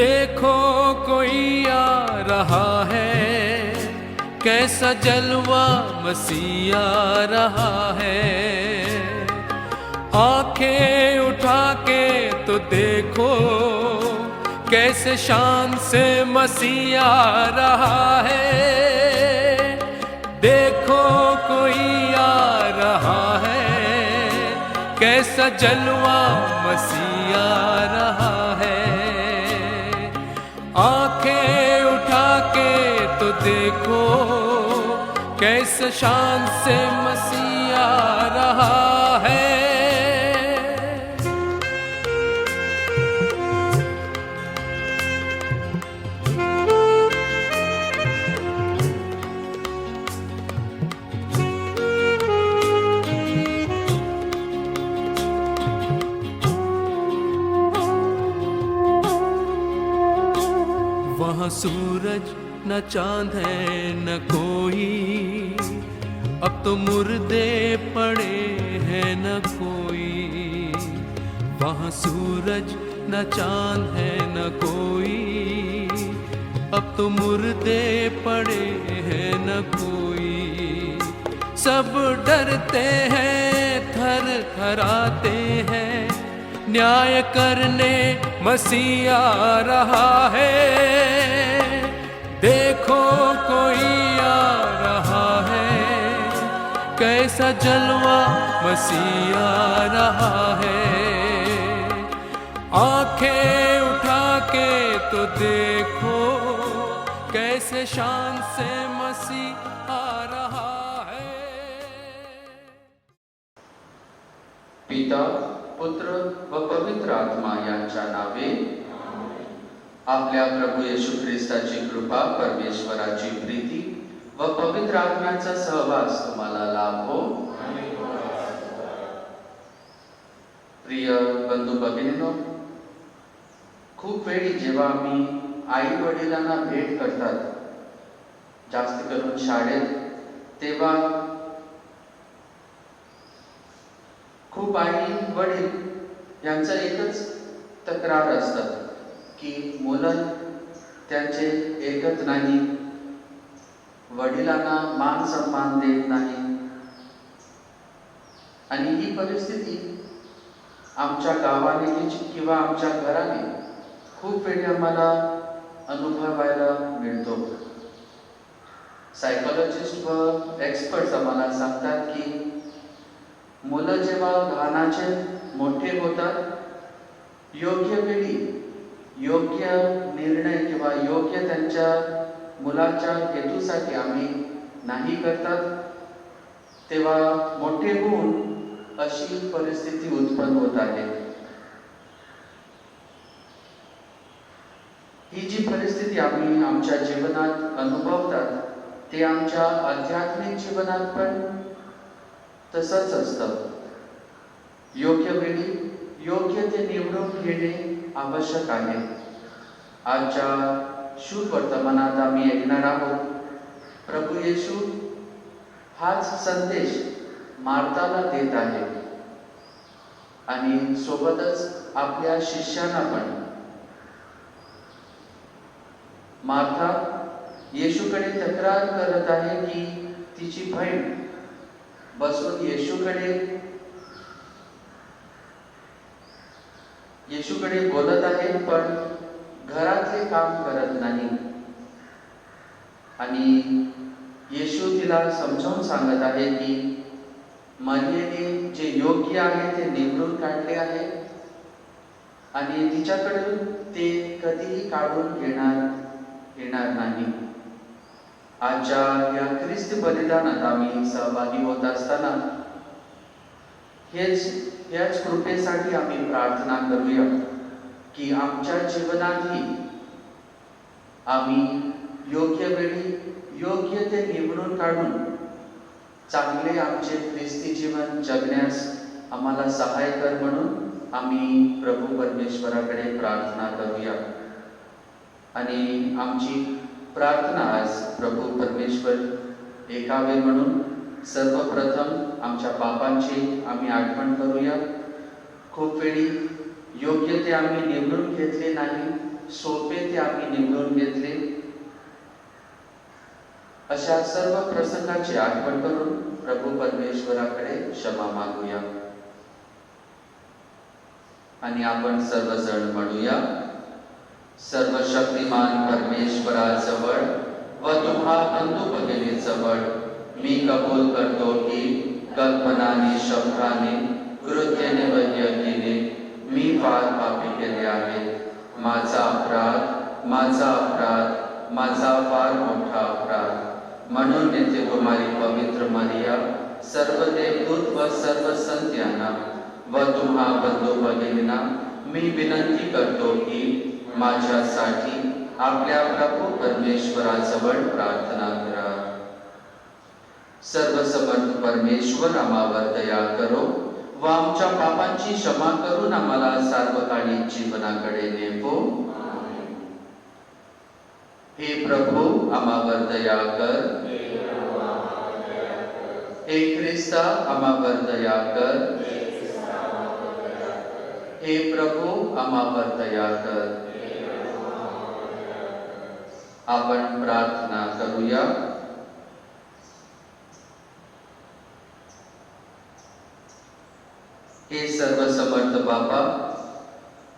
देखो कोई आ रहा है, कैसा जलवा मसीह आ रहा है। आंखें उठा के तो देखो, कैसे शान से मसीह आ रहा है। देखो कोई आ रहा है, कैसा जलवा मसीह आ रहा है। आंखें उठा के तो देखो, कैसे शान से मसीह आ रहा है। वहाँ सूरज न चांद है न कोई, अब तो मुर्दे पड़े हैं न कोई। वहाँ सूरज न चांद है न कोई, अब तो मुर्दे पड़े हैं न कोई। सब डरते हैं, थर थराते हैं, न्याय करने मसीह आ रहा है। देखो कोई आ रहा है, कैसा जलवा मसीह आ रहा है। आंखें उठा के तो देखो, कैसे शान से मसीह आ रहा है। पिता, पुत्र व पवित्र आत्मा यांच्या नावे। आपल्या प्रभू येशू ख्रिस्ताची कृपा, परमेश्वराची प्रीती व पवित्र आत्म्याचा सहवास तुम्हाला लाभो। प्रिय बंधू भगिनींनो, खूप वेळी जेव्हा आम्ही आई वडिलांना भेट करतात, जास्त करून शाळेत, तेव्हा खूप आई वडील यांचं एकच तक्रार असतात की मुलं त्यांचे ऐकत नाही, वडिलांना मान सन्मान देत नाही। आणि ही परिस्थिती आमच्या गावाने किंवा आमच्या घराने खूप वेळी आम्हाला अनुभवायला मिळतो। सायकोलॉजिस्ट व एक्सपर्ट्स आम्हाला सांगतात की मुलं जेव्हा लहानाचे मोठे होतात, योग्य वेळी योग्य निर्णय किंवा योग्य त्यांच्या मुलाच्या हेतूसाठी आम्ही नाही करतात, तेव्हा मोठे होऊन अशी परिस्थिती उत्पन्न होत आहे। ही जी परिस्थिती आम्ही आमच्या जीवनात अनुभवतात, ते आमच्या आध्यात्मिक जीवनात पण तसंच असतं। योग्य वेळी योग्य ते निवडून घेणे आवश्यक आहे। आजच्या शुभ वर्तमानात आम्ही ऐकणार आहोत, प्रभू येशू हाच संदेश मार्ताला देत आहे आणि सोबतच आपल्या शिष्यांना पण। मार्था येशूकडे तक्रार करत आहे की तिची बहीण बसून येशूकडे बोलत आहे, पण घरातले काम करत नाही। आणि येशू तिला समजावून सांगत आहे की मरियेने जे योग्य आहे ते निवडून काढले आहे आणि तिच्याकडून ते कधीही काढून घेणार नाही। आजच्या या ख्रिस्त बलिदानात आम्ही सहभागी होत असताना याच कृपेसाठी आम्ही प्रार्थना करूया की आमच्या जीवनातही आम्ही योग्य वेळी योग्य ते निवडून काढून चांगले आमचे ख्रिस्ती जीवन जगण्यास आम्हाला सहाय कर, म्हणून आम्ही प्रभू परमेश्वराकडे प्रार्थना करूया। आणि आमची प्रार्थना आज प्रभू परमेश्वर ऐकावे म्हणून सर्वप्रथम आमच्या पापांची आम्ही आठवण करूया। खूप वेळी योग्य ते आम्ही निवडून घेतले नाही, सोपे ते आम्ही निवडून घेतले. अशा सर्व प्रसंगाची आठवण करून प्रभू परमेश्वराकडे क्षमा मागूया. आणि आपण सर्वजण म्हणूया, सर्वशक्तिमान परमेश्वराजवळ व तुम्हा बंधू भगिनीजवळ मी कबूल करतो की कल्पनाने, शब्दाने, कृत्याने व यज्ञेने मी फार पापी केले आहे. माझा अपराध, माझा अपराध, माझा फार मोठा अपराध. म्हणून येथे तुम्हारी पवित्र मरिया, सर्व देवदूत व सर्व संत यांना व तुम्हा बंधू भगिनींना मी विनंती करतो की माझ्यासाठी आपल्या प्रभू परमेश्वराजवळ प्रार्थना करा. सर्वसमर्थ परमेश्वर आम्हावर दया करो व आमच्या पापांची क्षमा करून आम्हाला सार्वकालिक जीवनाकडे नेवो. हे प्रभू आम्हावर दया कर. हे ख्रिस्ता आम्हावर दया कर. हे प्रभू आम्हावर दया कर. आपण प्रार्थना करूया. हे सर्वसमर्थ बाबा,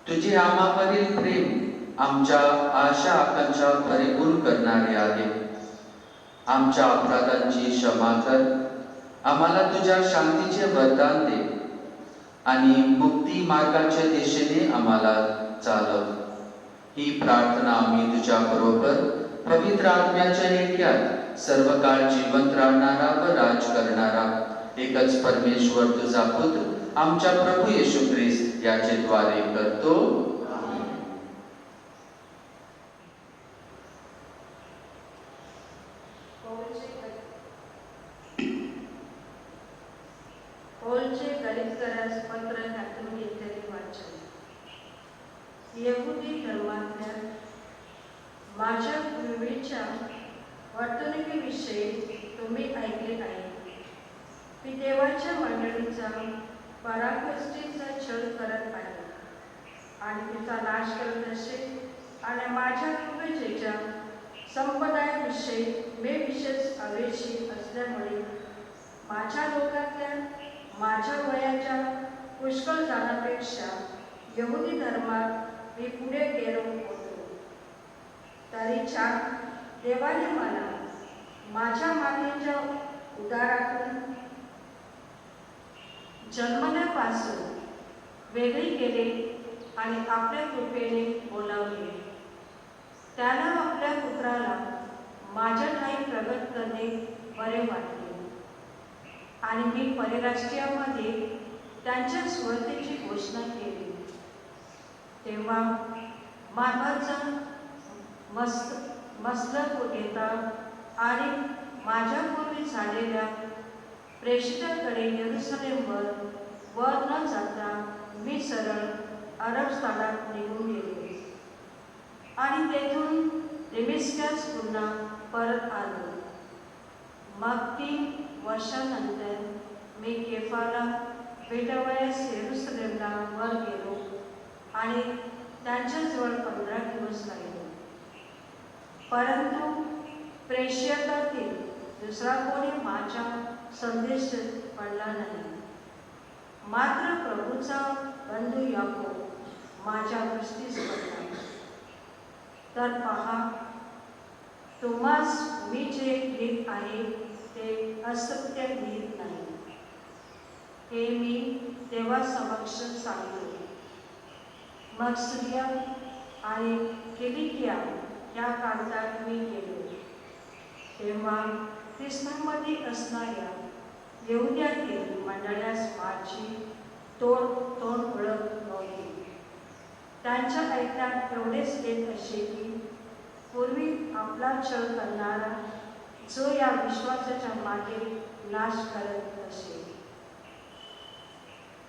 तुझे आम्हावरील प्रेम आमच्या आशा आकांक्षा परिपूर्ण करणारे आहे. आमच्या अपराधांची क्षमा कर, आम्हाला तुझ्या शांतीचे वरदान दे आणि मुक्ती मार्गाच्या दिशेने आम्हाला चालव. ही प्रार्थना आम्ही तुझ्या बरोबर पवित्र आत्म्याच्या ऐक्यात सर्व काळ जिवंत राहणारा व राज करणारा एकच परमेश्वर तुझा पुत्र आमच्या प्रभू येशू ख्रिस्त याचे द्वारे करतो. पौलचे गलितकरास पत्र ह्यातून घेतलेले वाचन. यहुदी धर्मातल्या माझ्या पूर्वीच्या वर्तणुकीविषयी तुम्ही ऐकले आहे. मी देवाच्या मंडळीचा पराकाष्ठेचा छळ करत आहे आणि तिचा नाश करत असे आणि माझ्या पूर्वजेच्या संप्रदायाविषयी मी विशेष अवेशी असल्यामुळे माझ्या लोकातल्या माझ्या वयाच्या पुष्कळ जणांपेक्षा यहुदी धर्मात मी पुढे गेलो होतो. तरीच्या देवाने मला माझ्या मातेच्या उदारातून जन्मल्यापासून वेगळी केले आणि आपल्या कृपेने बोलावले. त्याला आपल्या पुत्राला माझ्या ठाई प्रगट करणे बरे वाटले आणि मी परराष्ट्रीयामध्ये त्यांच्या सुवार्तेची घोषणा केली. तेव्हा मानवाचा मस्तक घेता आणि माझ्यापूर्वी झालेल्या प्रेषितांकडे येरुशलेमवर वर न जाता मी सरळ अरबस्थानात निघून गेले आणि तेथून डेमेस्कस पुन्हा परत आलो. मग 3 वर्षानंतर मी केफाला भेटवयास येरुशलेमला वर गेलो आणि त्यांच्याजवळ 15 दिवस राहिलो. परंतु प्रेषितातील दुसरा कोणी माझ्या संदेश पडला नाही. मात्र प्रभूचा बंधू याकोब माझ्या दृष्टीस पडला. तर पहा, तुम्हास मी जे लिहित आहे ते असत्य लिहित नाही, हे मी देवासमक्ष सांगतो. मग सीरिया आणि किलिकिया या प्रांतात मी गेलो. तेव्हा ख्रिस्तामध्ये असणाऱ्या यहुद्यातील मंडळास माझी तोंड ओळख नव्हती. त्यांच्या ऐकण्यात एवढेच येत असे की पूर्वी आपला छळ करणारा जो या विश्वासाच्या मागे नाश करत असे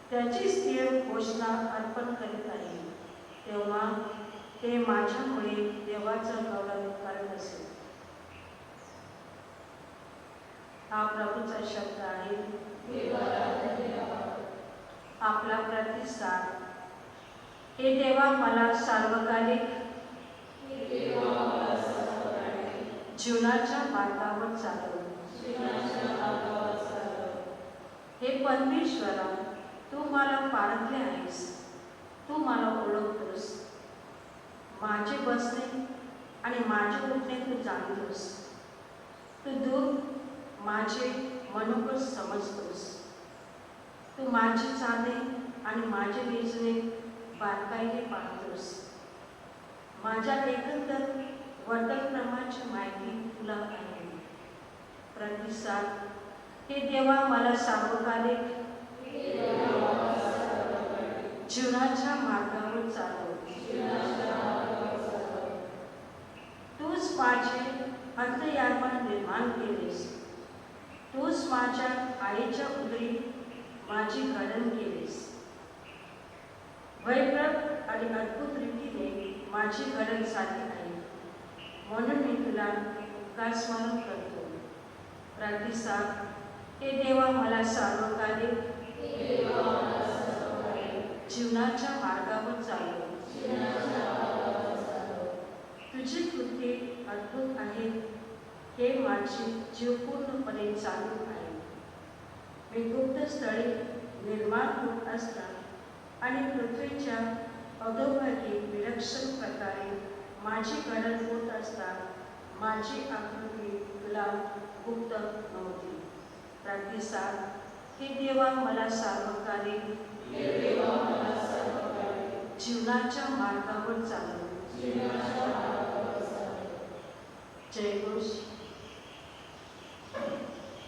त्याचीच देव घोषणा अर्पण करीत आहे. तेव्हा ते माझ्यामुळे देवाचा गौरव करत असे. हा प्रभूचा शब्द आहे. आपला प्रतिसाद. हे देवा, मला सार्वकालिक जीवनाच्या मार्गावर चालव. हे परमेश्वरा, तू मला पारखले आहेस, तू मला ओळखतोस. माझे बसणे आणि माझे उठणे तू जाणतोस. तू दूर माझे मनोगत समजतोस. तू माझी चाले आणि माझे वेचणे बारकाईने पाहतोस. माझ्या एकंदर वर्तक्रमाची माहिती तुला आहे. प्रतिसाद हे देवा मला सार्वकालिक जीवनाच्या मार्गावर चालव. तूच माझे अंतर्यामी निर्माण केलेस. तूच माझ्या आईच्या उदरीत माझी घडण केलीस. वैभव आणि अद्भुत रीतीने माझी घडण झाली आहे. म्हणून मी तुला का स्मरण करतो. प्रतिसाद हे देवा मला सार्वकालिक जीवनाच्या मार्गावर चालव. तुझी कृती अद्भुत आहेत. हे माझे जीव पूर्णपणे चालू आहे. मी गुप्त स्थळी निर्माण होत असतात आणि पृथ्वीच्या अधोभागी विलक्षण प्रकारे माझी घडण होत असतात माझी आकृती तुला गुप्त नव्हती. प्रतिसाद हे देवा मला सार्वकालिक जीवनाच्या मार्गावर चालव. जयघोष.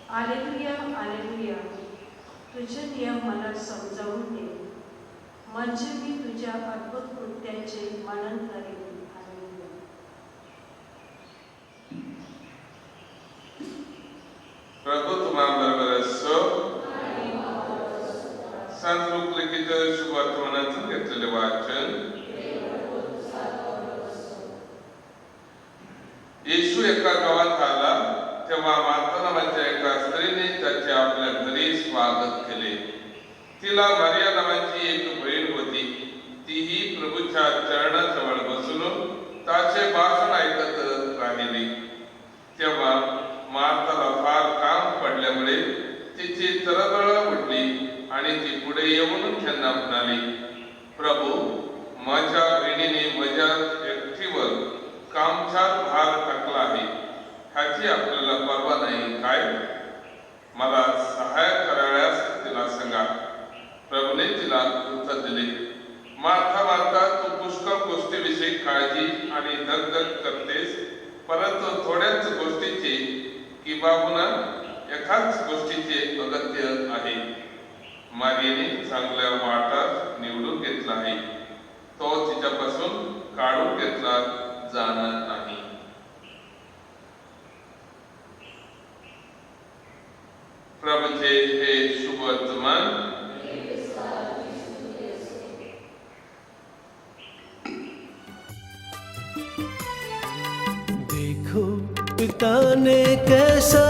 Hallelujah, hallelujah. तुझे नियम मला समजावून दे, म्हणजे मी तुझ्या अद्भुत कृत्याचे मनन करेन. हालेलुया. प्रभु तुम्हाबरोबर असो. संत लूक लिखित शुभ वर्तमानातून घेतलेले वाचन. येशू एका गावात आला तेव्हा मार्था नावाच्या एका स्त्रीने त्याचे आपल्या घरी स्वागत केले. तिला मारिया नावाची एक बहीण होती. तीही प्रभूच्या चरणाजवळ बसून त्याचे भाषण ऐकत राहिली. तेव्हा मार्थाला फार काम पडल्यामुळे तिची तरतळ उठली आणि ती पुढे येऊन त्यांना म्हणाली, प्रभू, माझ्या बहिणीने माझ्या एकटीवर कामचार भार टाकला आहे. ह्याची आपल्याला पर्वा नाही काय? मला सहाय्य करावयास तिला सांगा. प्रभूने तिला उत्तर दिले, मार्था मार्था, तू पुष्कळ गोष्टीविषयी काळजी आणि दगदग करतेस, परंतु थोड्याच गोष्टीचे किंवा एकाच गोष्टीचे अगत्य आहे. मारियेने चांगल्या वाटा निवडून घेतला आहे, तो तिच्यापासून काढून घेतला जाणार नाही. प्रभूचे हे शुभ वर्तमान. देखो पिता ने कैसा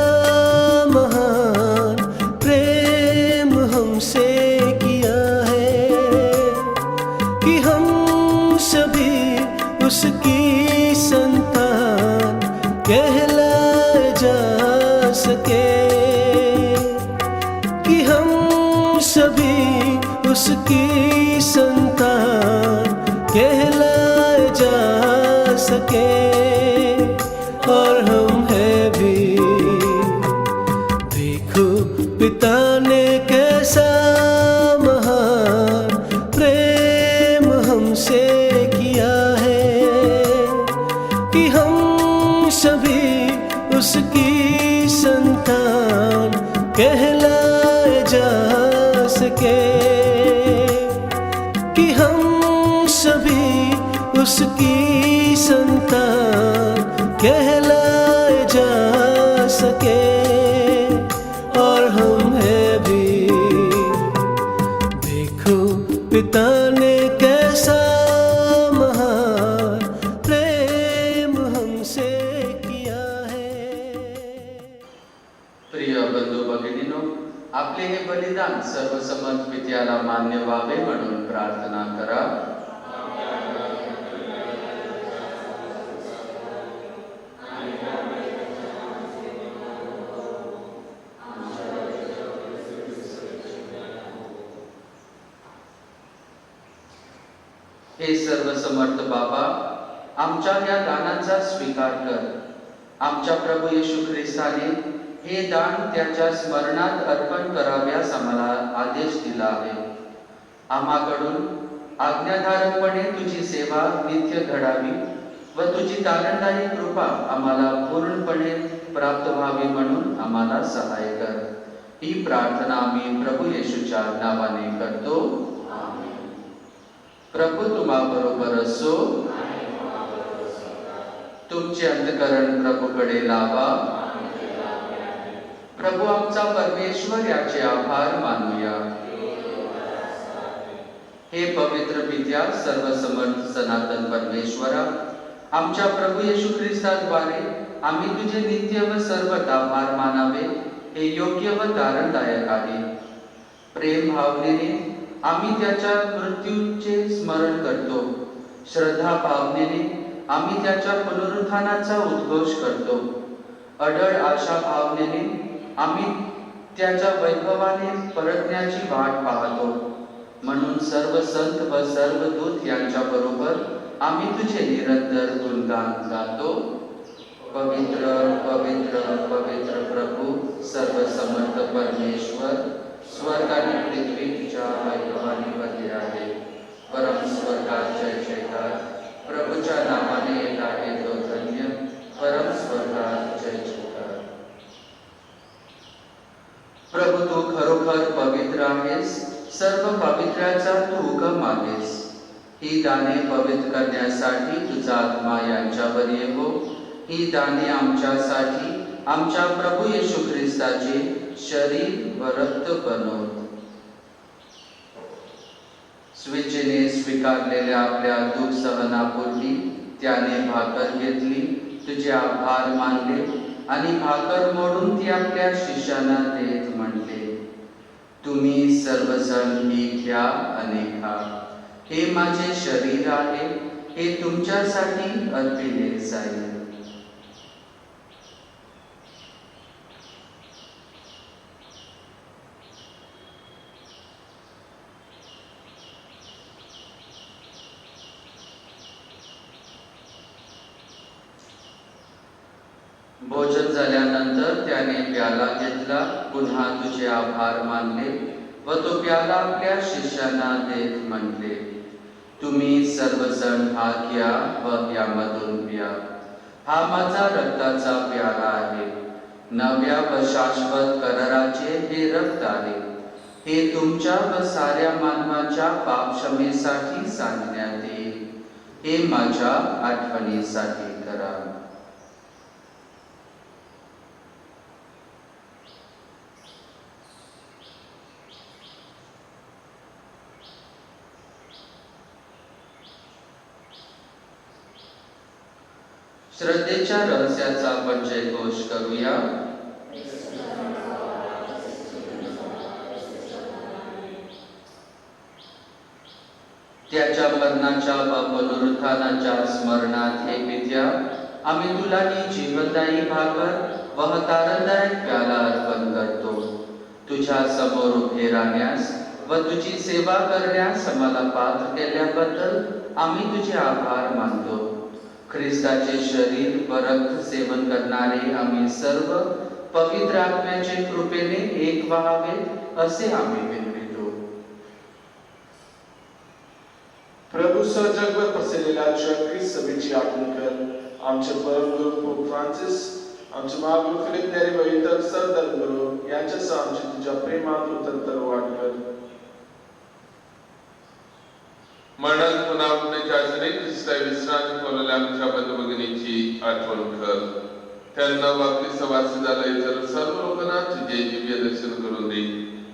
महान प्रेम हमसे किया है कि हम सभी उसकी संतान कहलाए जा सके, कि हम सभी उसकी संतान कहलाए जा सके, और हम हैं भी। देखो पिता ने कैसा महान प्रेम हमसे किया है कि हम सभी उसकी संतान कहलाए जा सके, कि हम सभी उसकी संतान कहलाए जा सके, और हम हैं भी। देखो पिता ने कैसा महान प्रेम हमसे किया है। प्रिय बंधू भगिनीनो, आपले हे बलिदान सर्वसमर्थ पित्याला मान्य व्हावे म्हणून प्रार्थना करा. हे सर्व समर्थ बाबा, आमच्या या दानाचा स्वीकार कर. आमच्या प्रभू येशू ख्रिस्ताने हे दान त्याच्या स्मरणात अर्पण कराव्यास आम्हाला आदेश दिला आहे. आम्हाकडून आज्ञाधारकपणे तुझी सेवा नित्य घडावी व तुझी दानदायी कृपा आम्हाला पूर्णपणे प्राप्त व्हावी म्हणून आम्हाला सहाय कर. ही प्रार्थना आम्ही प्रभू येशूच्या नावाने करतो. प्रभू तुम्हा बरोबर असो. तुमचे अंतःकरण प्रभूकडे लावा. प्रभू आमचा परमेश्वर याचे आभार मानूया. हे पवित्र पित्या, सर्वसमर्थ सनातन परमेश्वरा, आमच्या प्रभू येशू ख्रिस्ताद्वारे आम्ही तुझे नित्य व सर्वदा आभार मानावे हे योग्य व तारणदायक आहे. प्रेम भावनेने आम्ही त्याच्या मृत्यूचे स्मरण करतो. श्रद्धा भावनेने आम्ही त्याच्या पुनरुत्थानाचा उद्घोष करतो. अढळ आशा भावनेने आम्ही त्याच्या वैभवाने परतण्याची वाट पाहतो. म्हणून सर्व संत व सर्व दूत यांच्या बरोबर आम्ही तुझे निरंतर गुणगान गातो. पवित्र पवित्र पवित्र प्रभू, सर्व समर्थ परमेश्वर, स्वर्ग आणि पृथ्वी तुझ्या वैभवाने भरले आहे. परम स्वर्गात जय जयकार. प्रभूच्या नावाने येत आहे तो धन्य. परम स्वर्गात जय जयकार. प्रभू तू खरोखर पवित्र आहेस. सर्व पवित्राचा तू उगम आहेस. ही दाने पवित्र करण्यासाठी तुझा आत्मा यांच्यावर येवो. ही दाने आमच्यासाठी आमच्या प्रभू येशू ख्रिस्ताचे शरीर व रक्त बनवत. स्वेच्छेने स्वीकारलेल्या आपल्या दुःख सहनापूर्वी त्याने भाकर घेतली, तुझे आभार मानले आणि भाकर मोडून ती आपल्या शिष्यांना देत म्हटले, तुम्ही सर्वजण ही घ्या आणि खा. हे माझे शरीर आहे, हे तुमच्यासाठी अर्पिले जाईल. भोजन झाल्यानंतर त्याने प्याला घेतला, पुन्हा तुझे आभार मानले व तो प्याला आपल्या शिष्यांना देत म्हटले, तुम्ही सर्वजण हा घ्या व यामधून प्या. हा माझा रक्ताचा प्याला आहे. नव्या व शाश्वत कराराचे हे रक्त आहे. हे तुमच्या व साऱ्या मानवाच्या पापक्षमेसाठी सांगण्यात येईल. हे माझ्या आठवणीसाठी करा. श्रद्धेच्या रहस्याचा आपण जयघोष करूया. त्याच्या मरणाच्या व पुनरुत्थानाच्या स्मरणात हे पित्या, आम्ही तुला ही जीवनदायी भाकर व तारणदायक प्याला अर्पण करतो. तुझ्या समोर उभे राहण्यास व तुझी सेवा करण्यास आम्हाला पात्र केल्याबद्दल आम्ही तुझे आभार मानतो. ख्रिस्ताचे शरीर व रक्त सेवन करणारे आम्ही सर्व पवित्र आत्म्याचे कृपेने एक व्हावे असे आम्ही विनवितो. प्रभू जगभर पसरलेल्या ख्रिस्त सभेची आठवण कर. आमचे परमगुरू पोप फ्रान्सिस, आमचे महागुरू फिलिप नेरी व इतर सर्व धर्मगुरू यांच्यासह आमची तुझ्या प्रेमात उतरतर वाढ कर. मरणात पुन्हा आपल्या ख्रिस्ता विश्रांती पावलेल्या आमच्या बंधू भगिनीची आठवण कर. त्यांना वापरी सवासी झाला इतर सर्व लोकांना तुझे दिव्य दर्शन करून दे.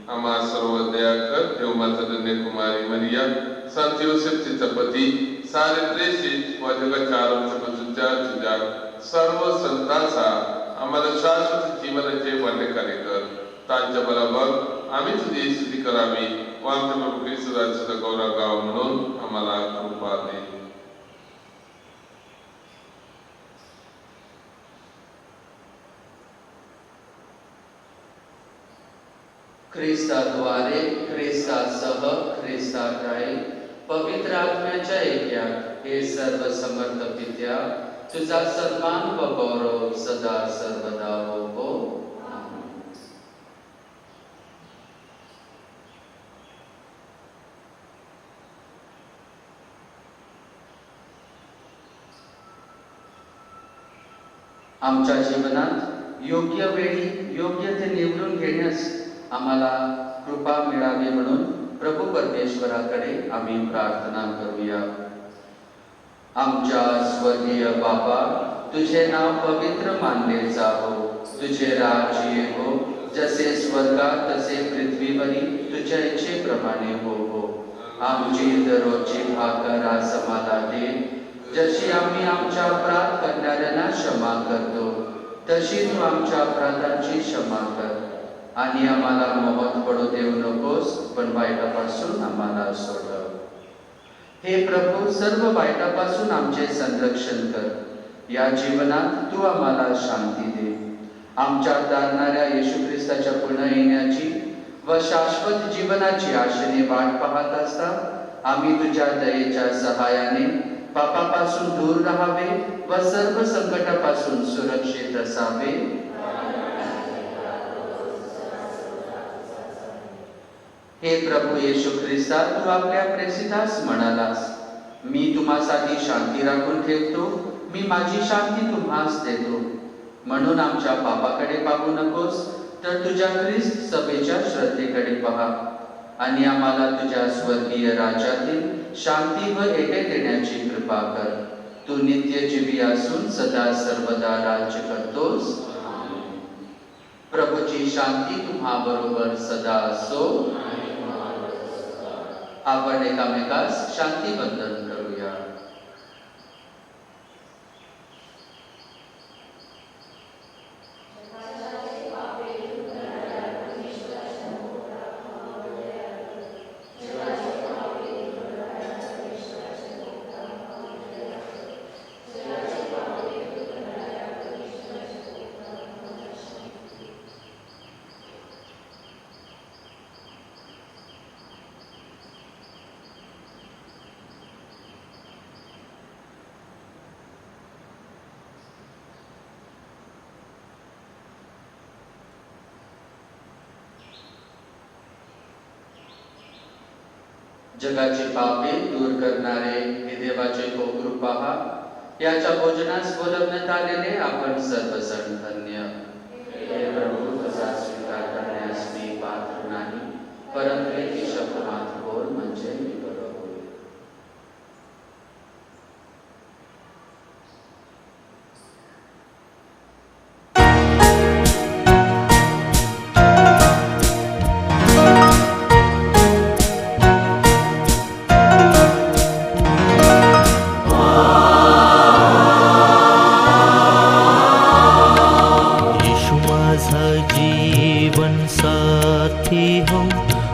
आम्हा सर्व दया कर. देव माता कन्याकुमारी मरिया, संत योसेफ तिचा पती, सारे प्रेषित व जगाच्या आरोग्याच्या तुझ्या सर्व संतांचा आम्हाला शाश्वत जीवनाचे वाटेकारी कर. त्यांच्या बरोबर आम्ही तुझी स्तुती करावी व आमच्या प्रभू ख्रिस्त राज्याचा गौरव गाव म्हणून आम्हाला कृपा दे. ख्रिस्ताद्वारे, ख्रिस्तासह, ख्रिस्तात राहील पवित्र आत्म्याच्या ऐक्यात हे सर्व समर्थ पित्या तुझा सन्मान व गौरव सदा सर्वदा हो. आमच्या जीवनात योग्य वेळी योग्य ते निवडून घेण्यास आम्हाला कृपा मिळावी म्हणून प्रभू परमेश्वराकडे आम्ही प्रार्थना करूया. आमच्या स्वर्गीय बाबा, तुझे नाव पवित्र मानले जावो, तुझे राज्य येवो, जसे स्वर्गात तसे पृथ्वीवरील तुझ्या इच्छेप्रमाणे हो. आमची दररोजची भाकर आज आम्हाला दे, जशी आम्ही आमच्या अपराध करणाऱ्यांना क्षमा करतो, तशी तू आमच्या अपराधांची क्षमा कर. आणि आम्हाला मोहात पडू देऊ नकोस, पण वाईटापासून आम्हाला सोडव. हे प्रभू, सर्व वाईटापासून आमचे संरक्षण कर. या जीवनात तू आम्हाला शांती दे. आमच्यात दारणाऱ्या येशू ख्रिस्ताच्या पुन्हा येण्याची व शाश्वत जीवनाची आशेने वाट पाहत असता आम्ही तुझ्या दयेच्या सहाय्याने पापापासून दूर राहावे व सर्व संकटापासून सुरक्षित असावे. हे प्रभू येशू ख्रिस्ता, तू आपल्या प्रेसिदास म्हणालास, मी तुम्हासाठी शांती राखून ठेवतो, मी माझी शांती तुम्हास देतो. म्हणून आमच्या पापाकडे पाहू नकोस, तर तुझ्या ख्रिस्त सभेच्या श्रद्धेकडे पहा आणि आम्हाला तुझ्या स्वर्गीय राज्यातील शांती व एके देण्याची कृपा कर. तू नित्यजीवी असून सदा सर्वदा राज्य करतोस. प्रभूची शांती तुम्हा बरोबर सदा असो. आपण एकामेकास शांती बंधन करूया. जगाची पापे दूर करणारे हे देवाचे कोकरू पहा. याच्या भोजनास बोलवण्यात आलेले आपण सर्वजण धन्य. हे प्रभू, तुझा स्वीकार करण्यास मी पात्र नाही, परंतु एक शब्द मात्र बोल, म्हणजे मी बरं होईल.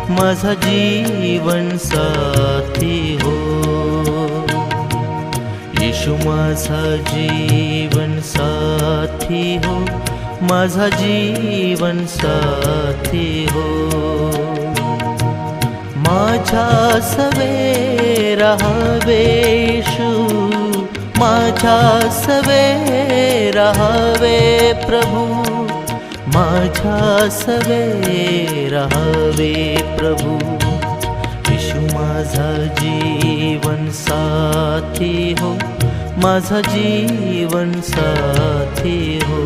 माझा जीवन साथी हो, येशू माझा जीवन साथी हो, माझा जीवन साथी हो. माझ्या सवे रहावे येशू, माझ्या सवे रहावे प्रभू, माझ्या सवे रहावे प्रभू. येशू माझा जीवन साथी हो, माझा जीवन साथी हो.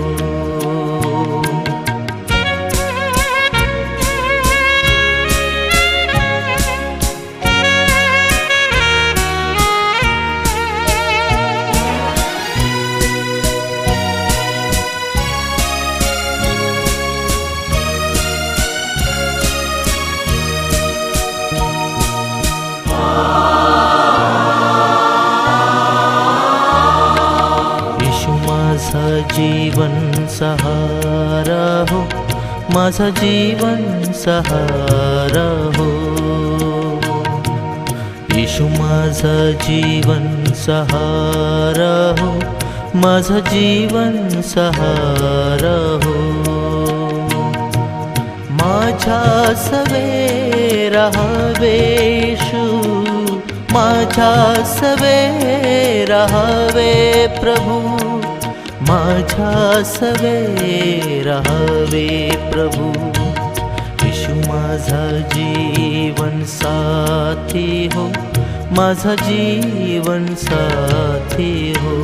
जीवन सहारा हो, माझा जीवन सहारा हो. येशू माझा जीवन सहारा हो, माझा जीवन सहारा हो. माझ्या सवे रहावे येशू, माझ्या सवे राहावे प्रभू, माझ्या सवे राहावे प्रभू. येशू माझा जीवन साथी हो, माझा जीवन साथी हो.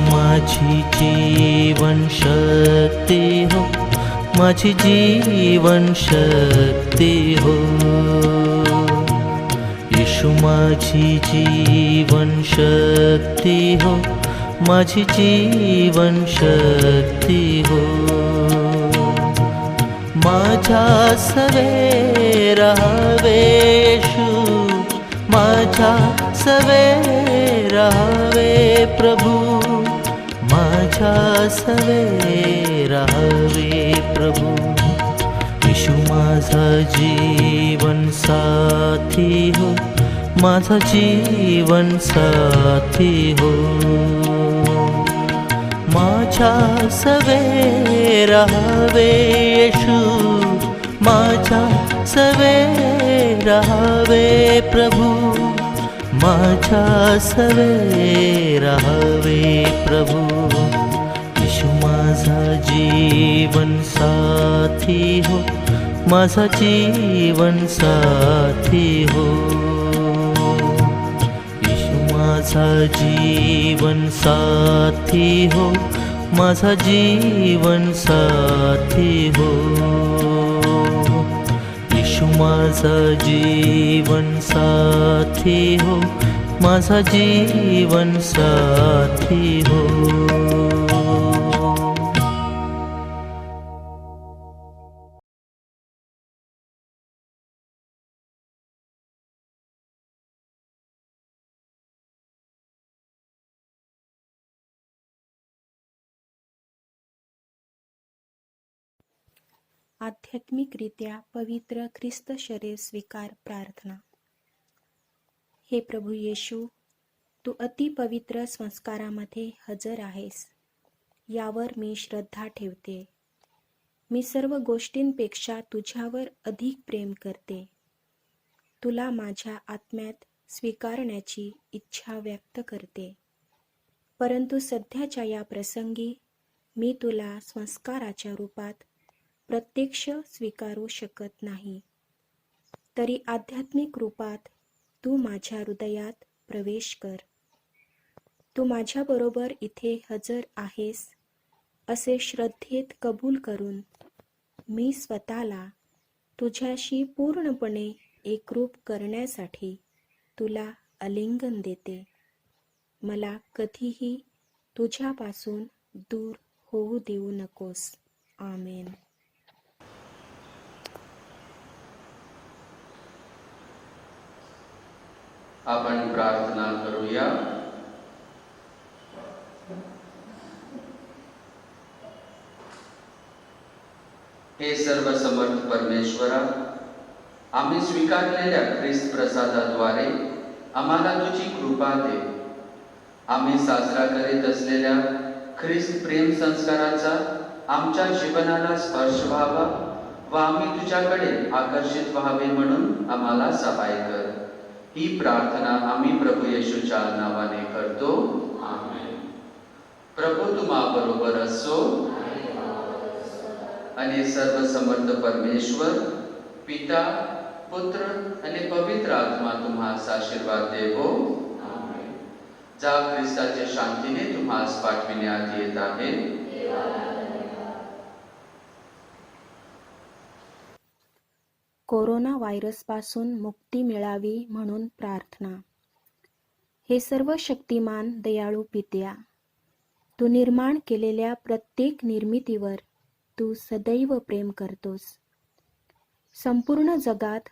माझी जीवन शक्ती हो, माझी जीवन शक्ती हो. येशू माझी जीवन शक्ती हो, माझी जीवन शक्ती हो. माझ्या सवे राहावे येशू, माझ्या सवे राहावे प्रभू, माझ्या सवे राहावे प्रभू. येशू माझा जीवन साथी हो, माझा जीवन साथी हो. माझ्या सवे राहावे येशू, माझ्या सवे राहावे प्रभू, माझ्या सवे राहावे प्रभू. येशू माझा जीवन साथी हो, माझा जीवन साथी हो. येशू माझा जीवन साथी हो, माझा जीवन साथी हो. येशू माझा जीवन साथी हो, माझा जीवन साथी हो. आध्यात्मिकरित्या पवित्र ख्रिस्त शरीर स्वीकार प्रार्थना. हे प्रभू येशू, तू अतिपवित्र संस्कारामध्ये हजर आहेस, यावर मी श्रद्धा ठेवते. मी सर्व गोष्टींपेक्षा तुझ्यावर अधिक प्रेम करते. तुला माझ्या आत्म्यात स्वीकारण्याची इच्छा व्यक्त करते. परंतु सध्याच्या या प्रसंगी मी तुला संस्काराच्या रूपात प्रत्यक्ष स्वीकारू शकत नाही. तरी आध्यात्मिक रूपात तू माझ्या हृदयात प्रवेश कर. तू माझ्याबरोबर इथे हजर आहेस असे श्रद्धेत कबूल करून मी स्वतःला तुझ्याशी पूर्णपणे एकरूप करण्यासाठी तुला आलिंगन देते. मला कधीही तुझ्यापासून दूर होऊ देऊ नकोस. आमेन. आपण प्रार्थना करूया. हे सर्व समर्थ परमेश्वरा, आम्ही स्वीकारलेल्या ख्रिस्त प्रसादाद्वारे आम्हाला तुझी कृपा दे. आम्ही साजरा करीत असलेल्या ख्रिस्त प्रेम संस्काराचा आमच्या जीवनाला स्पर्श व्हावा व आम्ही तुझ्याकडे आकर्षित व्हावे म्हणून आम्हाला सहाय्य कर. ही प्रार्थना आम्ही प्रभू येशूच्या नावाने करतो. आमेन. प्रभू तुम्हा बरोबर असो आणि सर्व समर्थ परमेश्वर पिता, पुत्र आणि पवित्र आत्मा तुम्हास आशीर्वाद देवो. आमेन. जा ख्रिस्ताच्या शांतीने तुम्हास पाठविण्यात येत आहे. कोरोना व्हायरसपासून मुक्ती मिळावी म्हणून प्रार्थना. हे सर्व शक्तिमान दयाळू पित्या, तू निर्माण केलेल्या प्रत्येक निर्मितीवर तू सदैव प्रेम करतोस. संपूर्ण जगात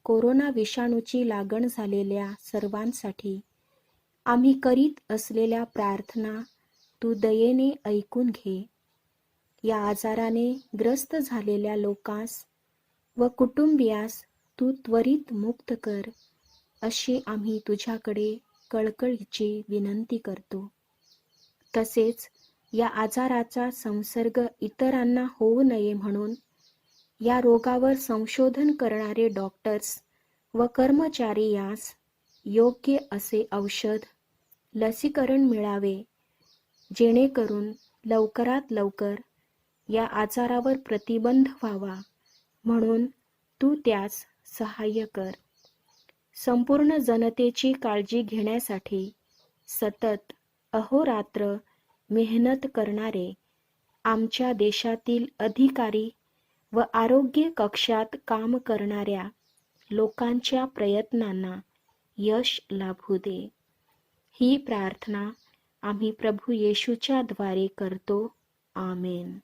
कोरोना विषाणूची लागण झालेल्या सर्वांसाठी आम्ही करीत असलेल्या प्रार्थना तू दयेने ऐकून घे. या आजाराने ग्रस्त झालेल्या लोकांस व कुटुंबियास तू त्वरित मुक्त कर, अशी आम्ही तुझ्याकडे कळकळीची विनंती करतो. तसेच या आजाराचा संसर्ग इतरांना होऊ नये म्हणून या रोगावर संशोधन करणारे डॉक्टर्स व कर्मचारी यास योग्य असे औषध, लसीकरण मिळावे, जेणेकरून लवकरात लवकर या आजारावर प्रतिबंध व्हावा म्हणून तू त्यास सहाय्य कर. संपूर्ण जनतेची काळजी घेण्यासाठी सतत अहोरात्र मेहनत करणारे आमच्या देशातील अधिकारी व आरोग्य कक्षात काम करणाऱ्या लोकांच्या प्रयत्नांना यश लाभू दे. ही प्रार्थना आम्ही प्रभू येशूच्या द्वारे करतो. आमेन.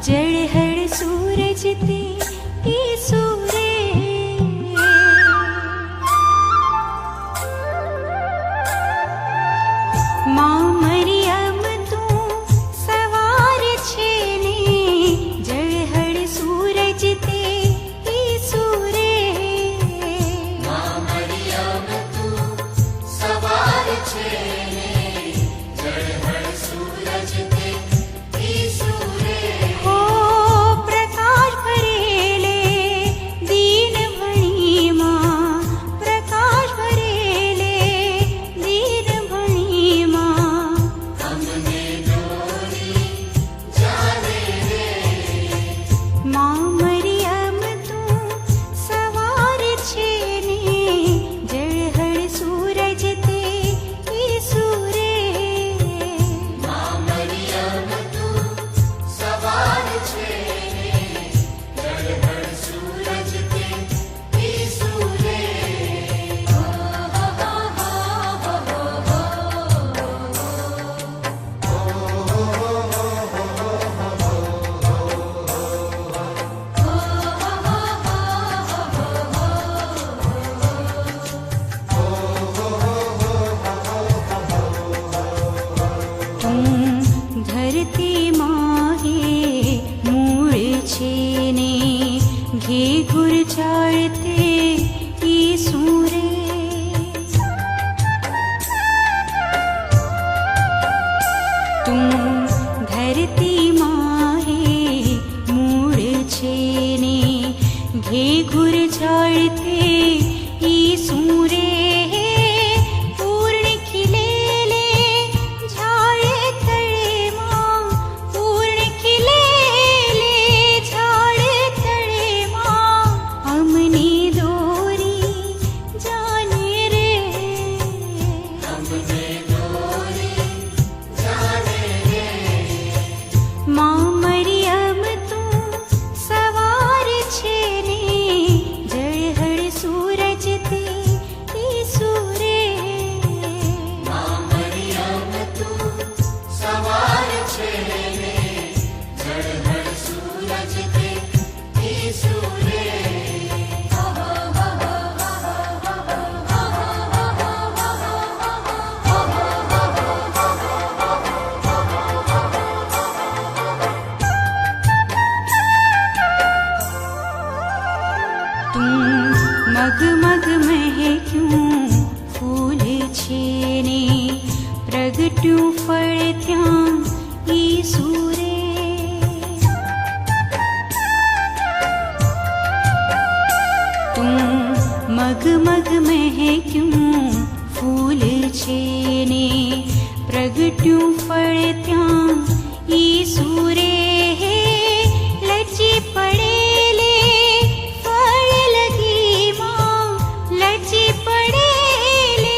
जळहळ सूरज ते ईसूरे माँ मरियम तू सवार छेने जळहळ सूरज ते ईसूरे माँ मरियम तू सवार छेने जळहळ सूरज ते ईसूरे प्रकाश भरेले दीन भणी माँ प्रगट्यूं फळत्यां ईसूरे तू मग मग महक्यूं फूल छेने प्रगट्यूं फळत्यां ईसूरे लची पड़ेले फळ लगी मां लची पड़ेले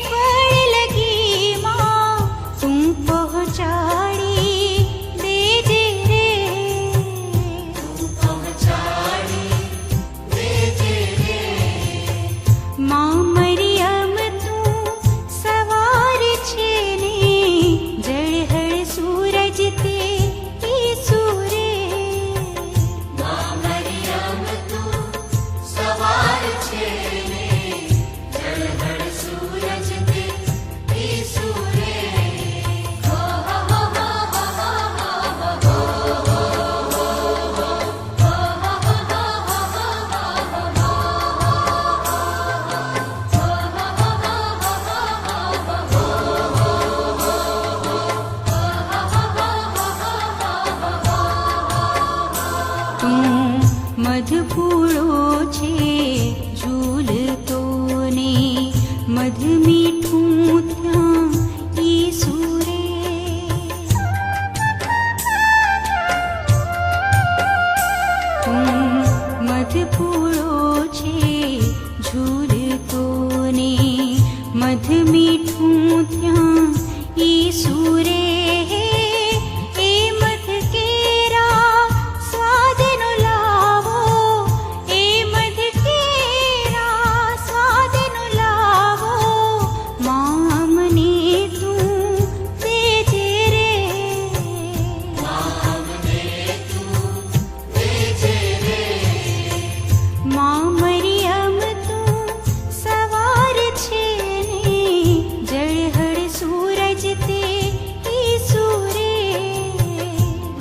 फळ लगी मां तू पहुंचाड़ी देजे रे तू पहुंचाड़ी देजे रे मां मरियम तू सवार छेने जळहळ सूरज ते ईसूरे मां मरियम तू सवार छेने जळहळ सूरज ते ईसूरे हो हो हो हो हो तू मधुपूळो छे झूलतो ने मध मीठું ત્યાં ઈસુરે तू मधुपूळो छे झूलतो ने मध मीठું ત્યાં ईसुरे ए मध केरा स्वादनो लावो ए मध केरा स्वादनो लावो मां मने तू देजे रे मां मने तू देजे रे मां मरियम तू सवार छेने जळहळ सूरज ते ईसूरे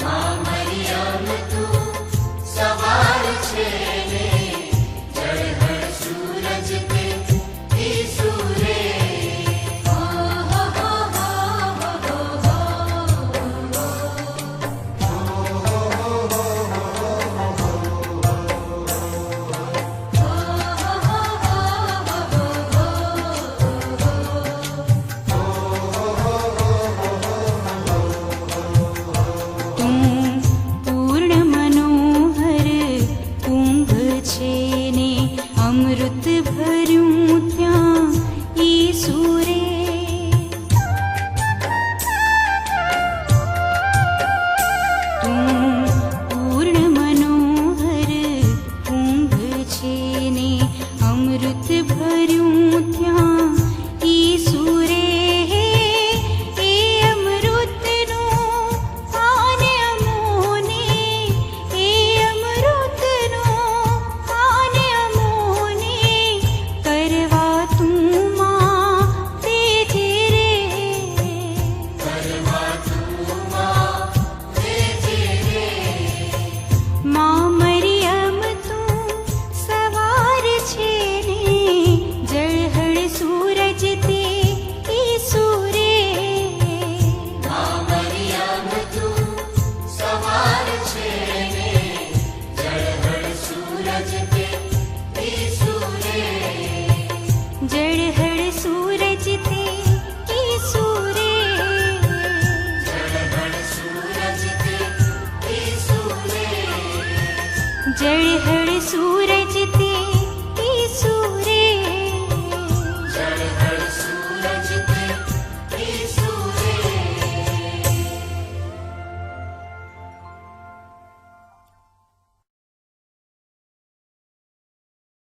मां मरियम तू सवार छेने जळहळ सूरज ते ईसूरे हो हो हो तू पूर्ण मनोहर कुंभ छेने अमृत भर्યું ત્યાં ईसूरे तू पूर्ण मनोहर कुंभ छेने अमृत भर्યું ત્યાં ईसूरे ए अमृतनो पान अमोने ए अमृतनो पान अमोने करवा तू मां तेजे रे करवा तू मां तेजे रे मां मरियम तू सवार छेने जळहळ सूरज ते ईसूरे मां मरियम तू सवार छेने जळहळ सूरज ते ईसूरे जळहळ सूरज ते ईसूरे जळहळ सूरज ते ईसूरे जळहळ सूरज